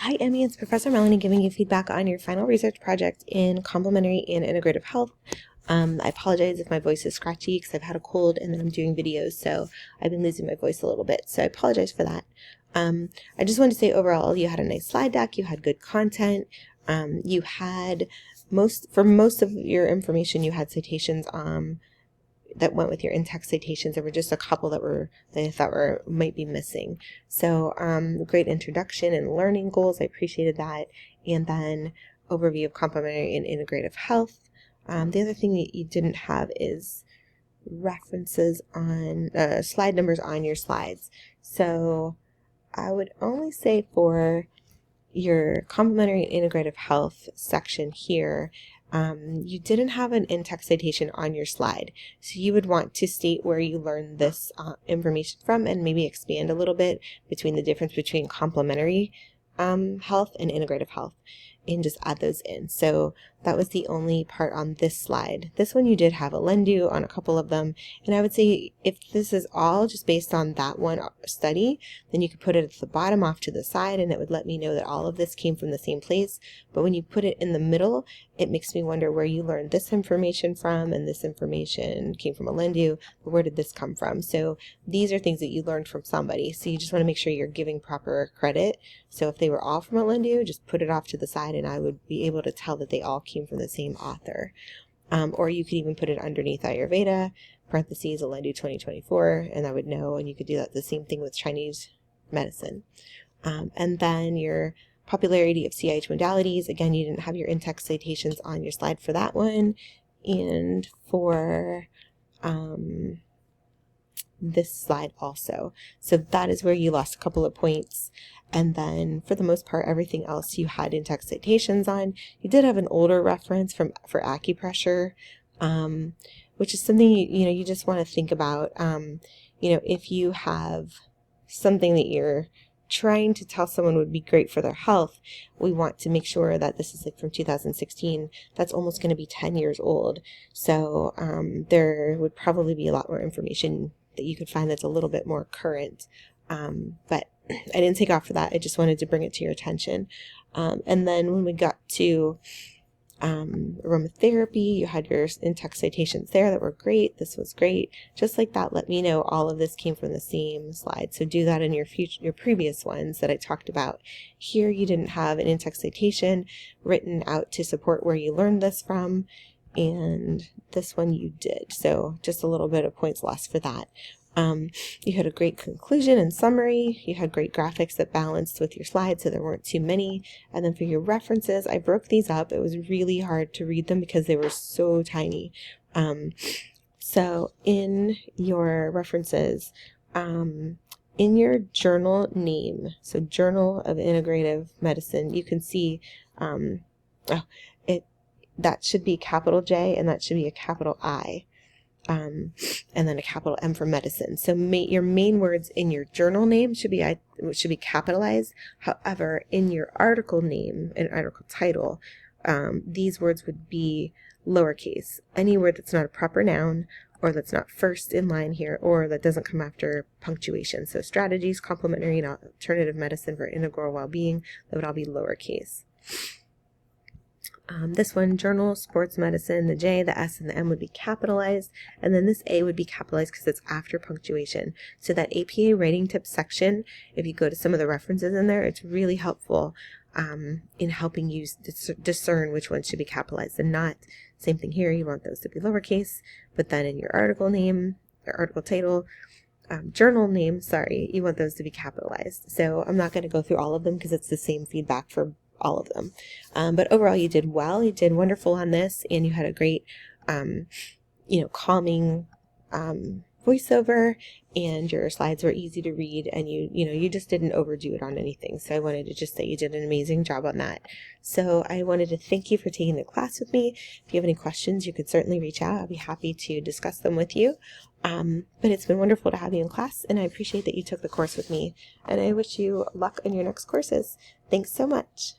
Hi, Emmy. It's Professor Melanie giving you feedback on your final research project in complementary and integrative health. I apologize if my voice is scratchy because I've had a cold and then I'm doing videos, so I've been losing my voice a little bit. So I apologize for that. I just wanted to say overall, you had a nice slide deck. You had good content. You had most of your information, you had citations that went with your in-text citations. There were just a couple that I thought might be missing. So great introduction and learning goals. I appreciated that. And then overview of complementary and integrative health. The other thing that you didn't have is references on slide numbers on your slides. So I would only say for your complementary and integrative health section here, you didn't have an in-text citation on your slide. So you would want to state where you learned this information from and maybe expand a little bit between the difference between complementary health and integrative health and just add those in. So that was the only part on this slide. This one you did have a LENDU on a couple of them, and I would say if this is all just based on that one study, then you could put it at the bottom off to the side and it would let me know that all of this came from the same place. But when you put it in the middle, it makes me wonder where you learned this information from, and this information came from a LENDU, but where did this come from? So these are things that you learned from somebody, so you just want to make sure you're giving proper credit. So if they were all from a LENDU, just put it off to the side and I would be able to tell that they all came from the same author. Or you could even put it underneath Ayurveda, parentheses, a LENDU 2024, and I would know, and you could do that the same thing with Chinese medicine. And then your popularity of CIT modalities, again, you didn't have your in-text citations on your slide for that one. And for this slide also. So that is where you lost a couple of points. And then for the most part, everything else you had in-text citations on. You did have an older reference for acupressure, which is something you just want to think about. If you have something that you're trying to tell someone would be great for their health, we want to make sure that this is like from 2016. That's almost going to be 10 years old. So there would probably be a lot more information that you could find that's a little bit more current. But I didn't take off for that. I just wanted to bring it to your attention. And then when we got to aromatherapy, you had your in-text citations there that were great. This was great. Just like that, let me know all of this came from the same slide. So do that in your previous ones that I talked about. Here you didn't have an in-text citation written out to support where you learned this from, and this one you did. So just a little bit of points lost for that. You had a great conclusion and summary. You had great graphics that balanced with your slides, so there weren't too many. And then for your references, I broke these up. It was really hard to read them because they were so tiny. So in your references, in your journal name, so Journal of Integrative Medicine, you can see that should be capital J and that should be a capital I. And then a capital M for medicine. So your main words in your journal name should be capitalized. However, in your article name and article title, these words would be lowercase. Any word that's not a proper noun, or that's not first in line here, or that doesn't come after punctuation. So strategies, complementary and alternative medicine for integral well-being, that would all be lowercase. This one, journal, sports medicine, the J, the S, and the M would be capitalized, and then this A would be capitalized because it's after punctuation. So that APA writing tips section, if you go to some of the references in there, it's really helpful in helping you discern which ones should be capitalized and not. Same thing here, you want those to be lowercase, but then in your article name, or article title, journal name, you want those to be capitalized. So I'm not going to go through all of them because it's the same feedback for all of them. But overall, you did well. You did wonderful on this, and you had a great, calming voiceover, and your slides were easy to read, and you just didn't overdo it on anything. So I wanted to just say you did an amazing job on that. So I wanted to thank you for taking the class with me. If you have any questions, you could certainly reach out. I'll be happy to discuss them with you. But it's been wonderful to have you in class, and I appreciate that you took the course with me, and I wish you luck in your next courses. Thanks so much.